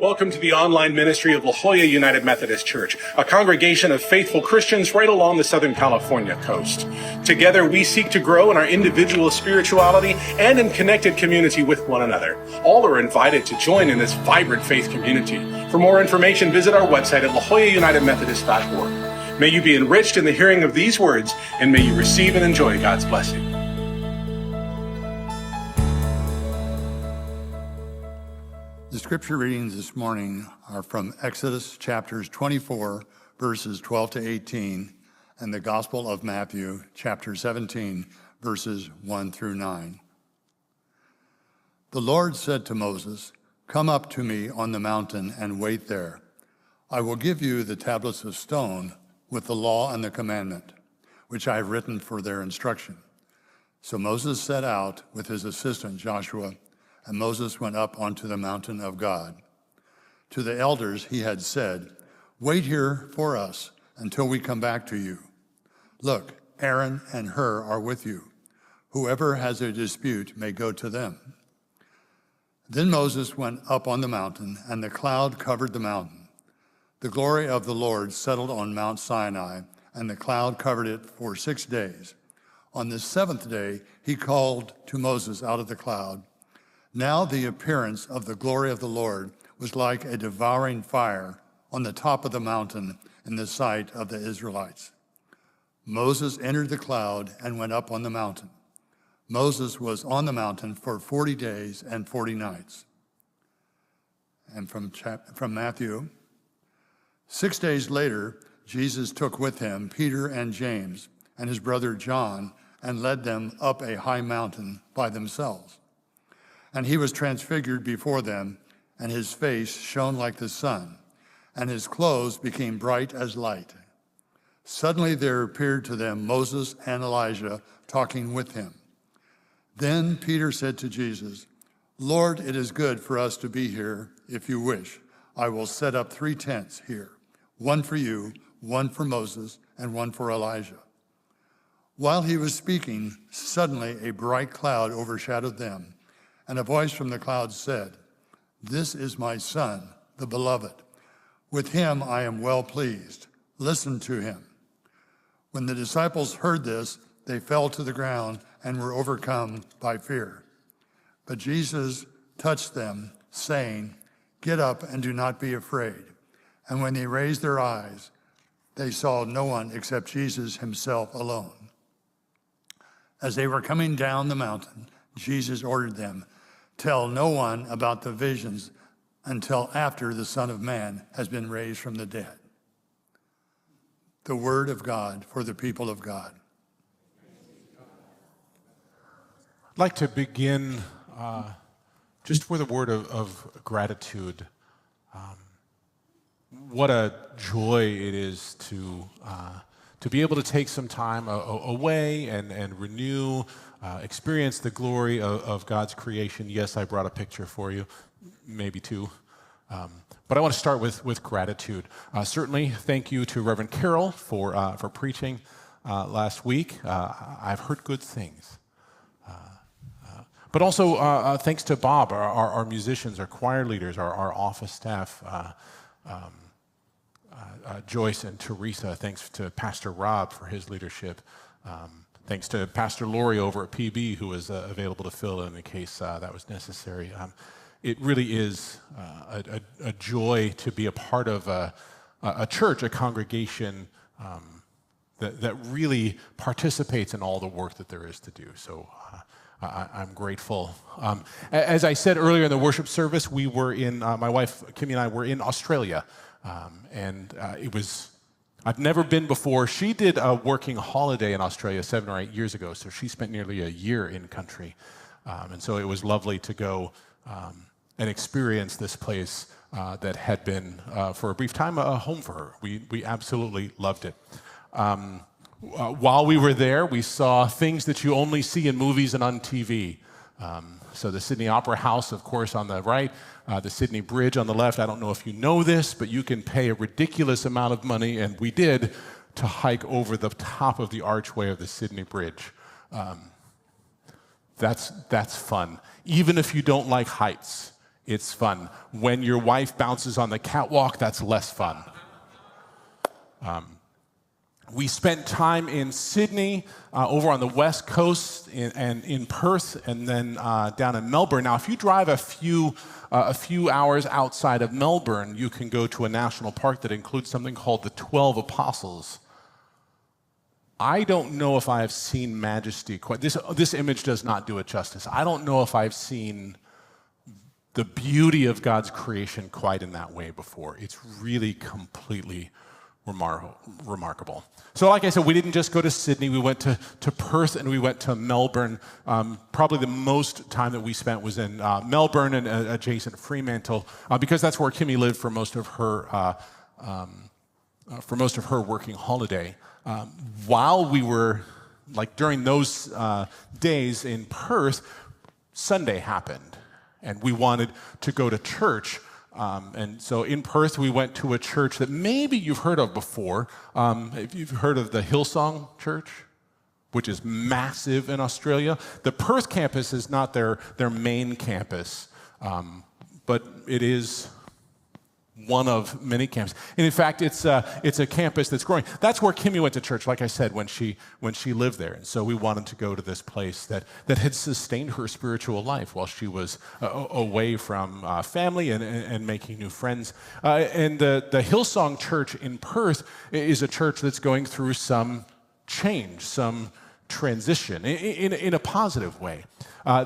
Welcome to the online ministry of La Jolla United Methodist Church, a congregation of faithful Christians right along the Southern California coast. Together, we seek to grow in our individual spirituality and in connected community with one another. All are invited to join in this vibrant faith community. For more information, visit our website at lajollaunitedmethodist.org. May you be enriched in the hearing of these words, and may you receive and enjoy God's blessing. The scripture readings this morning are from Exodus chapters 24, verses 12 to 18, and the Gospel of Matthew, chapter 17, verses 1 through 9. The Lord said to Moses, "Come up to me on the mountain and wait there. I will give you the tablets of stone with the law and the commandment, which I have written for their instruction." So Moses set out with his assistant Joshua, and Moses went up onto the mountain of God. To the elders he had said, "Wait here for us until we come back to you. Look, Aaron and Hur are with you. Whoever has a dispute may go to them." Then Moses went up on the mountain, and the cloud covered the mountain. The glory of the Lord settled on Mount Sinai, and the cloud covered it for 6 days. On the seventh day he called to Moses out of the cloud. Now the appearance of the glory of the Lord was like a devouring fire on the top of the mountain in the sight of the Israelites. Moses entered the cloud and went up on the mountain. Moses was on the mountain for 40 days and 40 nights. And from Matthew, 6 days later, Jesus took with him Peter and James and his brother John and led them up a high mountain by themselves. And he was transfigured before them, and his face shone like the sun, and his clothes became bright as light. Suddenly there appeared to them Moses and Elijah talking with him. Then Peter said to Jesus, "Lord, it is good for us to be here. If you wish, I will set up 3 tents here, one for you, one for Moses, and one for Elijah." While he was speaking, suddenly a bright cloud overshadowed them, and a voice from the cloud said, "This is my son, the beloved. With him I am well pleased. Listen to him." When the disciples heard this, they fell to the ground and were overcome by fear. But Jesus touched them, saying, "Get up and do not be afraid." And when they raised their eyes, they saw no one except Jesus himself alone. As they were coming down the mountain, Jesus ordered them, "Tell no one about the visions until after the Son of Man has been raised from the dead." The word of God for the people of God. I'd like to begin just with a word of gratitude. What a joy it is to be able to take some time away and renew, experience the glory of God's creation. Yes, I brought a picture for you, maybe 2. But I want to start with gratitude. Certainly, thank you to Reverend Carol for preaching last week. I've heard good things. But also thanks to Bob, our musicians, our choir leaders, our office staff, Joyce and Teresa. Thanks to Pastor Rob for his leadership. Thanks to Pastor Lori over at PB, who was available to fill in case that was necessary. It really is a joy to be a part of a church, a congregation that really participates in all the work that there is to do. So I'm grateful. As I said earlier in the worship service, we were in, my wife Kimmy and I were in Australia. And it was, I've never been before. She did a working holiday in Australia 7 or 8 years ago, so she spent nearly a year in country. And so it was lovely to go and experience this place that had been, for a brief time, a home for her. We absolutely loved it. While we were there, we saw things that you only see in movies and on TV. So the Sydney Opera House, of course, on the right, the Sydney Bridge on the left. I don't know if you know this, but you can pay a ridiculous amount of money, and we did, to hike over the top of the archway of the Sydney Bridge. That's fun. Even if you don't like heights, it's fun. When your wife bounces on the catwalk, that's less fun. We spent time in Sydney, over on the West Coast, and in Perth, and then down in Melbourne. Now, if you drive a few hours outside of Melbourne, you can go to a national park that includes something called the 12 Apostles. I don't know if I have seen majesty quite. This image does not do it justice. I don't know if I've seen the beauty of God's creation quite in that way before. It's really completely remarkable. So like I said, we didn't just go to Sydney, we went to Perth and we went to Melbourne. Probably the most time that we spent was in Melbourne and adjacent Fremantle, because that's where Kimmy lived for most of her working holiday. While we were, during those days in Perth, Sunday happened, and we wanted to go to church. And so in Perth, we went to a church that maybe you've heard of before. If you've heard of the Hillsong Church, which is massive in Australia. The Perth campus is not their main campus, but it is one of many campuses. And in fact, it's a campus that's growing. That's where Kimmy went to church, like I said, when she lived there. And so we wanted to go to this place that had sustained her spiritual life while she was away from family and making new friends. And the Hillsong Church in Perth is a church that's going through some change, some transition in a positive way.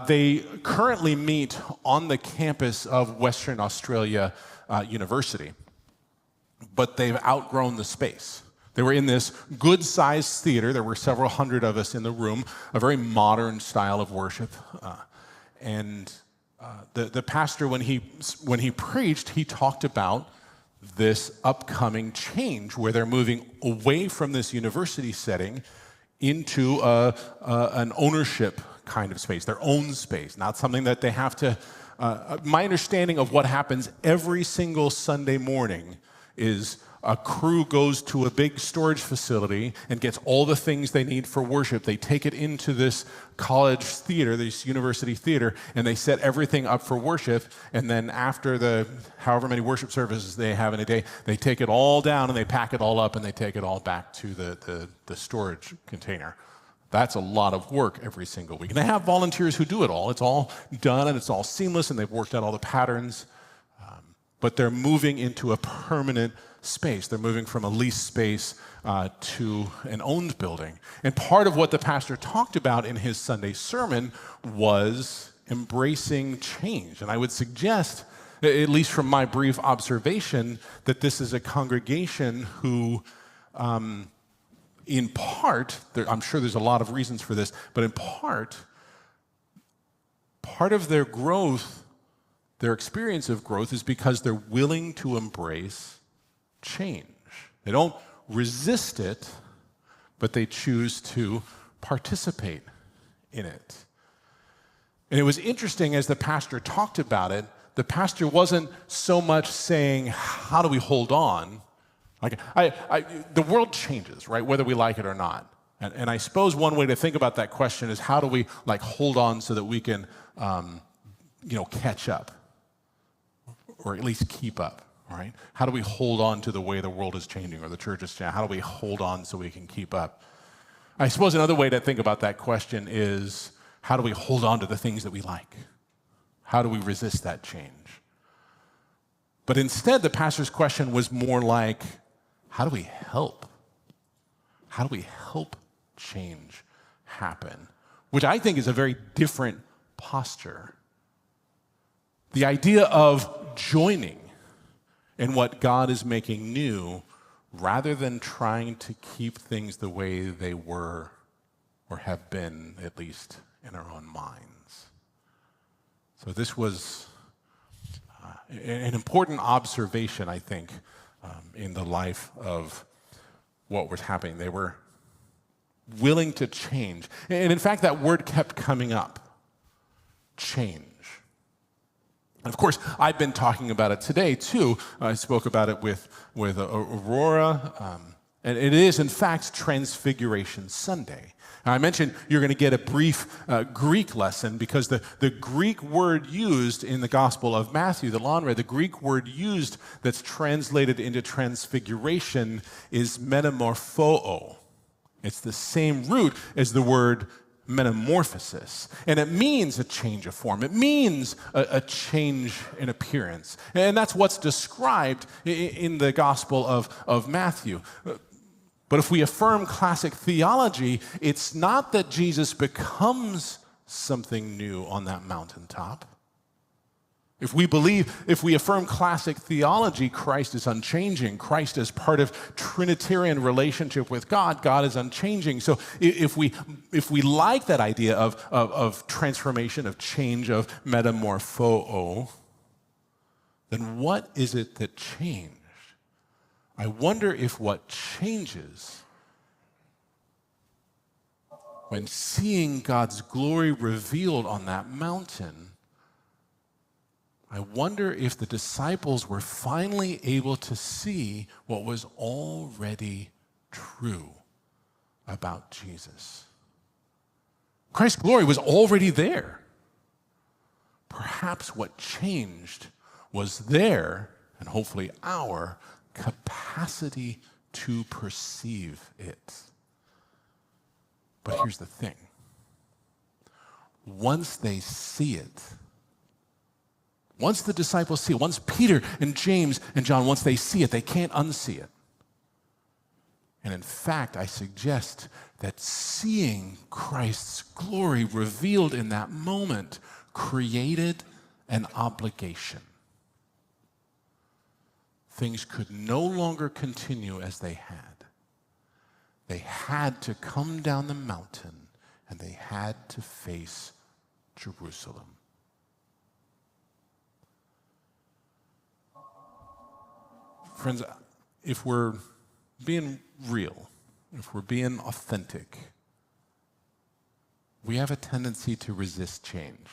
They currently meet on the campus of Western Australia University, but they've outgrown the space. They were in this good-sized theater. There were several hundred of us in the room, a very modern style of worship. The pastor, when he preached, he talked about this upcoming change where they're moving away from this university setting into an ownership kind of space, their own space, not something that they have to. My understanding of what happens every single Sunday morning is a crew goes to a big storage facility and gets all the things they need for worship. They take it into this college theater, this university theater, and they set everything up for worship. And then after the however many worship services they have in a day, they take it all down and they pack it all up and they take it all back to the storage container. That's a lot of work every single week. And they have volunteers who do it all. It's all done and it's all seamless and they've worked out all the patterns. But they're moving into a permanent space. They're moving from a leased space to an owned building. And part of what the pastor talked about in his Sunday sermon was embracing change. And I would suggest, at least from my brief observation, that this is a congregation who in part, I'm sure there's a lot of reasons for this, but in part of their growth, their experience of growth is because they're willing to embrace change. They don't resist it, but they choose to participate in it. And it was interesting as the pastor talked about it, the pastor wasn't so much saying, how do we hold on? The world changes, right? Whether we like it or not. And I suppose one way to think about that question is how do we hold on so that we can, catch up, or at least keep up, right? How do we hold on to the way the world is changing or the church is changing? How do we hold on so we can keep up? I suppose another way to think about that question is how do we hold on to the things that we like? How do we resist that change? But instead, the pastor's question was more like, how do we help? How do we help change happen? Which I think is a very different posture. The idea of joining in what God is making new rather than trying to keep things the way they were or have been, at least in our own minds. So this was an important observation, I think, in the life of what was happening. They were willing to change. And in fact, that word kept coming up, change. And of course, I've been talking about it today, too. I spoke about it with Aurora, And it is, in fact, Transfiguration Sunday. Now, I mentioned you're going to get a brief Greek lesson because the Greek word used in the Gospel of Matthew, the Lonre, the Greek word used that's translated into transfiguration is metamorpho. It's the same root as the word metamorphosis. And it means a change of form. It means a change in appearance. And that's what's described in the Gospel of Matthew. But if we affirm classic theology, it's not that Jesus becomes something new on that mountaintop. If we affirm classic theology, Christ is unchanging. Christ is part of Trinitarian relationship with God. God is unchanging. So if we like that idea of transformation, of change, of metamorpho, then what is it that changed? I wonder if what changes when seeing God's glory revealed on that mountain, I wonder if the disciples were finally able to see what was already true about Jesus. Christ's glory was already there. Perhaps what changed was their, and hopefully our, capacity to perceive it. But here's the thing. Once they see it, once the disciples see it, once Peter and James and John, once they see it, they can't unsee it. And in fact, I suggest that seeing Christ's glory revealed in that moment created an obligation. Things could no longer continue as they had. They had to come down the mountain and they had to face Jerusalem. Friends, if we're being real, if we're being authentic, we have a tendency to resist change.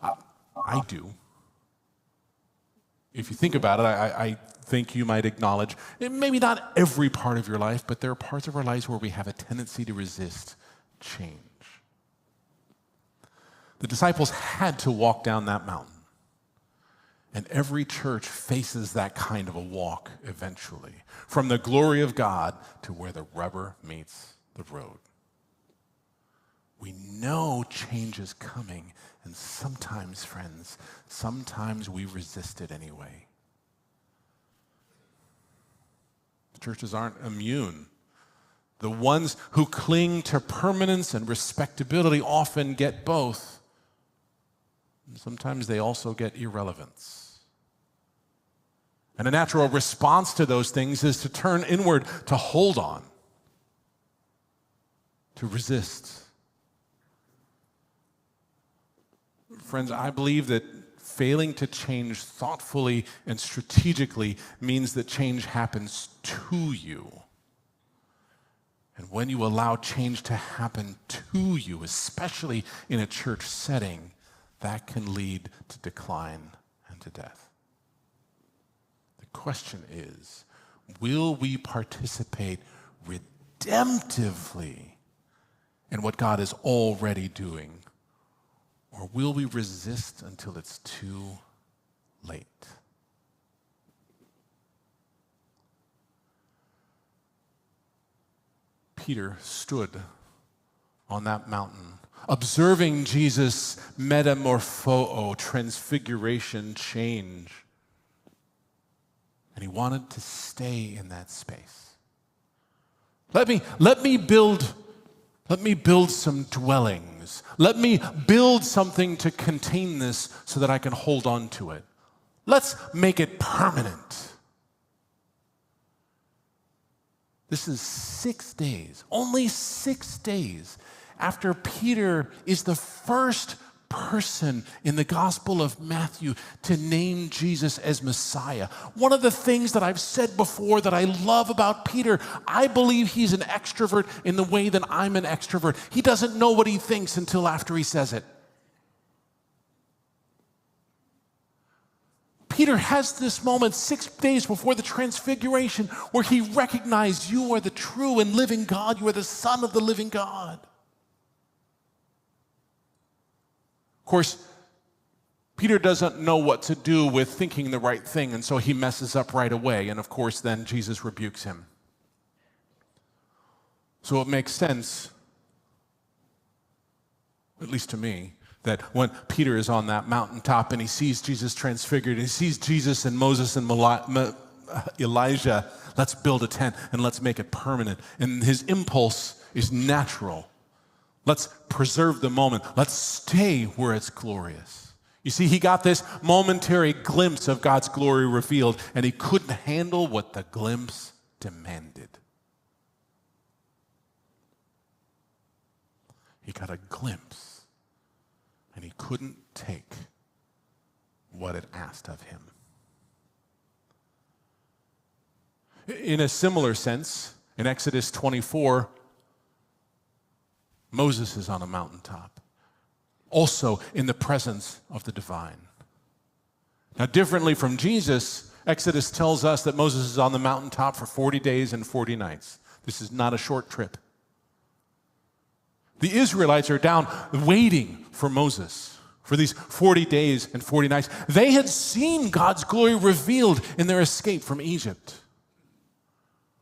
I do. If you think about it, I think you might acknowledge, maybe not every part of your life, but there are parts of our lives where we have a tendency to resist change. The disciples had to walk down that mountain. And every church faces that kind of a walk eventually, from the glory of God to where the rubber meets the road. We know change is coming, and sometimes, friends, sometimes we resist it anyway. Churches aren't immune. The ones who cling to permanence and respectability often get both. And sometimes they also get irrelevance. And a natural response to those things is to turn inward, to hold on, to resist. Friends, I believe that failing to change thoughtfully and strategically means that change happens to you. And when you allow change to happen to you, especially in a church setting, that can lead to decline and to death. The question is, will we participate redemptively in what God is already doing? Or will we resist until it's too late? Peter stood on that mountain, observing Jesus' metamorpho, transfiguration, change. And he wanted to stay in that space. Let me build some dwellings. Let me build something to contain this so that I can hold on to it. Let's make it permanent. This is 6 days, only 6 days after Peter is the first person in the Gospel of Matthew to name Jesus as Messiah. One of the things that I've said before that I love about Peter, I believe he's an extrovert in the way that I'm an extrovert. He doesn't know what he thinks until after he says it. Peter has this moment 6 days before the transfiguration where he recognized, you are the true and living God. You are the Son of the living God. Of course, Peter doesn't know what to do with thinking the right thing, and so he messes up right away. And of course, then Jesus rebukes him. So it makes sense, at least to me, that when Peter is on that mountaintop and he sees Jesus transfigured, and he sees Jesus and Moses and Elijah, let's build a tent and let's make it permanent. And his impulse is natural. Let's preserve the moment. Let's stay where it's glorious. You see, he got this momentary glimpse of God's glory revealed, and he couldn't handle what the glimpse demanded. He got a glimpse, and he couldn't take what it asked of him. In a similar sense, in Exodus 24, Moses is on a mountaintop, also in the presence of the divine. Now, differently from Jesus, Exodus tells us that Moses is on the mountaintop for 40 days and 40 nights. This is not a short trip. The Israelites are down waiting for Moses for these 40 days and 40 nights. They had seen God's glory revealed in their escape from Egypt.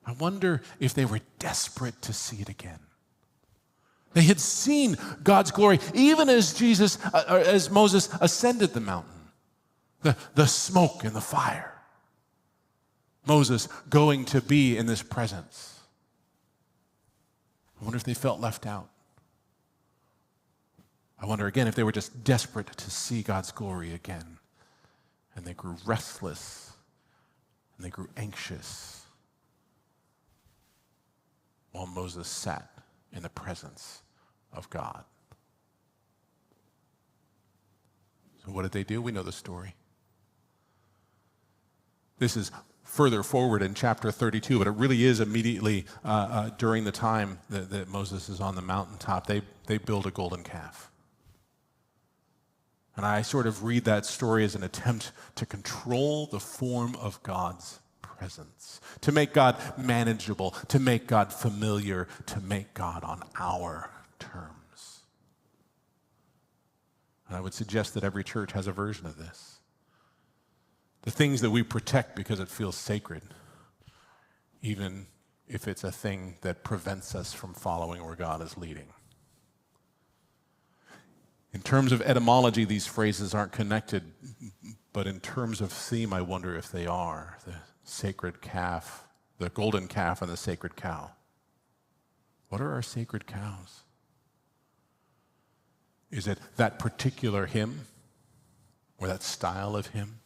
I wonder if they were desperate to see it again. They had seen God's glory even as Moses ascended the mountain, the smoke and the fire. Moses going to be in this presence. I wonder if they felt left out. I wonder again if they were just desperate to see God's glory again. And they grew restless and they grew anxious while Moses sat in the presence of God. So what did they do? We know the story. This is further forward in chapter 32, but it really is immediately during the time that Moses is on the mountaintop. They build a golden calf. And I sort of read that story as an attempt to control the form of God's presence, to make God manageable, to make God familiar, to make God on our terms. And I would suggest that every church has a version of this. The things that we protect because it feels sacred, even if it's a thing that prevents us from following where God is leading. In terms of etymology, these phrases aren't connected, but in terms of theme, I wonder if they are. The sacred calf, the golden calf, and the sacred cow. What are our sacred cows? Is it that particular hymn or that style of hymn?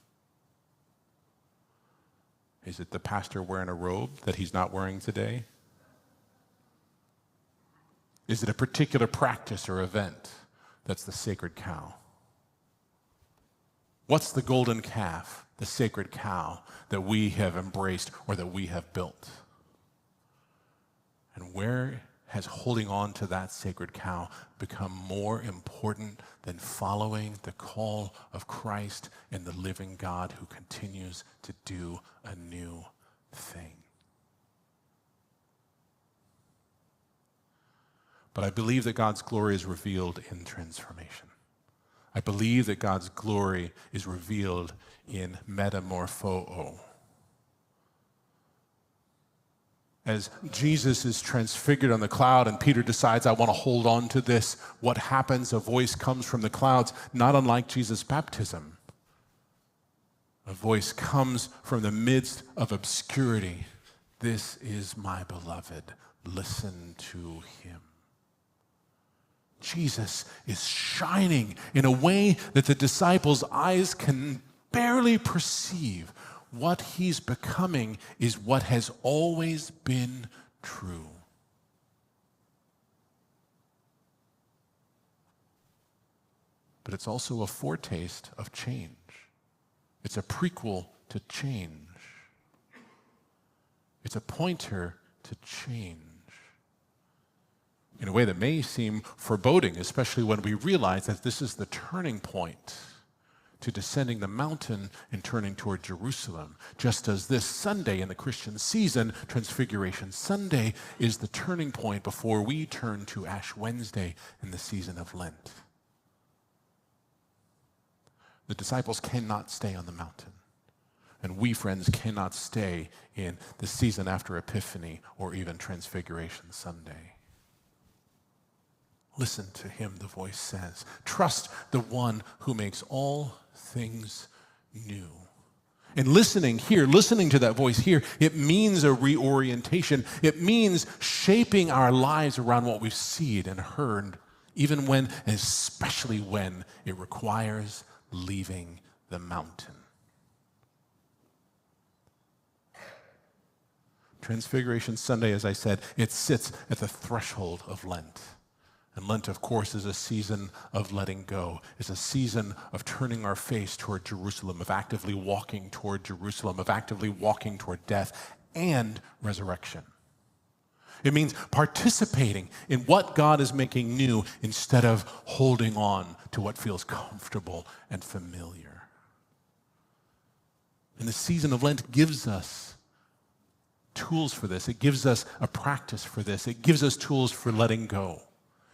Is it the pastor wearing a robe that he's not wearing today? Is it a particular practice or event that's the sacred cow? What's the golden calf, the sacred cow that we have embraced or that we have built? And where has holding on to that sacred cow become more important than following the call of Christ and the living God who continues to do a new thing? But I believe that God's glory is revealed in transformation. I believe that God's glory is revealed in metamorpho. As Jesus is transfigured on the cloud and Peter decides, I want to hold on to this, what happens? A voice comes from the clouds, not unlike Jesus' baptism. A voice comes from the midst of obscurity. This is my beloved. Listen to him. Jesus is shining in a way that the disciples' eyes can barely perceive. What he's becoming is what has always been true. But it's also a foretaste of change. It's a prequel to change. It's a pointer to change in a way that may seem foreboding, especially when we realize that this is the turning point to descending the mountain and turning toward Jerusalem, just as this Sunday in the Christian season, Transfiguration Sunday, is the turning point before we turn to Ash Wednesday in the season of Lent. The disciples cannot stay on the mountain, and we, friends, cannot stay in the season after Epiphany or even Transfiguration Sunday. Listen to him, the voice says. Trust the one who makes all things new. And listening to that voice here, it means a reorientation. It means shaping our lives around what we've seen and heard, even when, and especially when, it requires leaving the mountain. Transfiguration Sunday, as I said, it sits at the threshold of Lent. And Lent, of course, is a season of letting go. It's a season of turning our face toward Jerusalem, of actively walking toward Jerusalem, of actively walking toward death and resurrection. It means participating in what God is making new instead of holding on to what feels comfortable and familiar. And the season of Lent gives us tools for this. It gives us a practice for this. It gives us tools for letting go.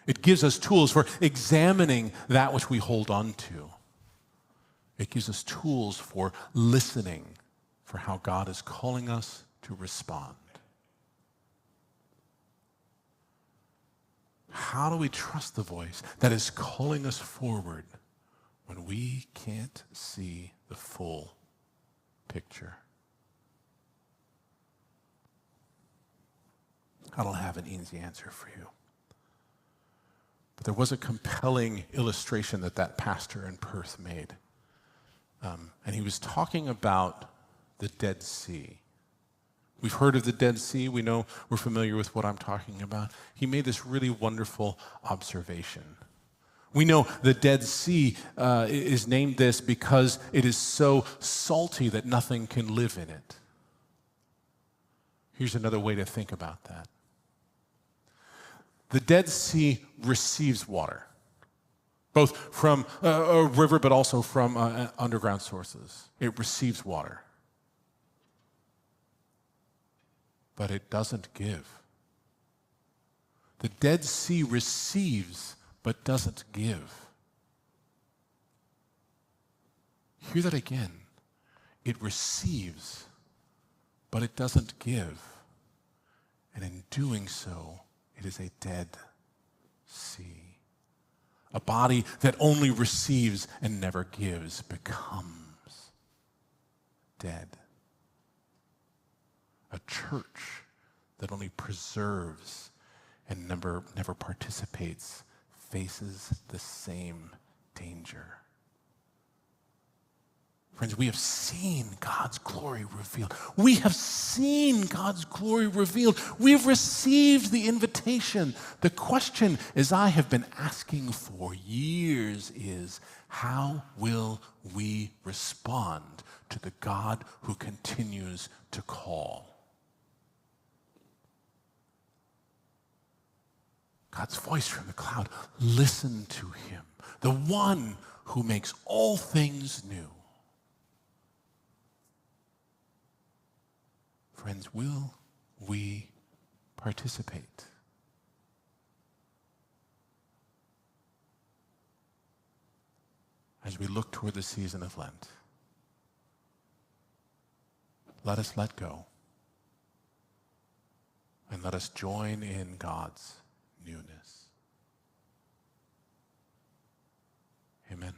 It gives us tools for examining that which we hold on to. It gives us tools for listening for how God is calling us to respond. How do we trust the voice that is calling us forward when we can't see the full picture? I don't have an easy answer for you. But there was a compelling illustration that pastor in Perth made. And he was talking about the Dead Sea. We've heard of the Dead Sea. We know we're familiar with what I'm talking about. He made this really wonderful observation. We know the Dead Sea is named this because it is so salty that nothing can live in it. Here's another way to think about that. The Dead Sea receives water, both from a river but also from underground sources. It receives water. But it doesn't give. The Dead Sea receives but doesn't give. Hear that again. It receives, but it doesn't give. And in doing so, it is a dead sea. A body that only receives and never gives becomes dead. A church that only preserves and never participates faces the same danger. Friends, we have seen God's glory revealed. We have seen God's glory revealed. We've received the invitation. The question, as I have been asking for years, is how will we respond to the God who continues to call? God's voice from the cloud, listen to him, the one who makes all things new. Friends, will we participate? As we look toward the season of Lent, let us let go and let us join in God's newness. Amen.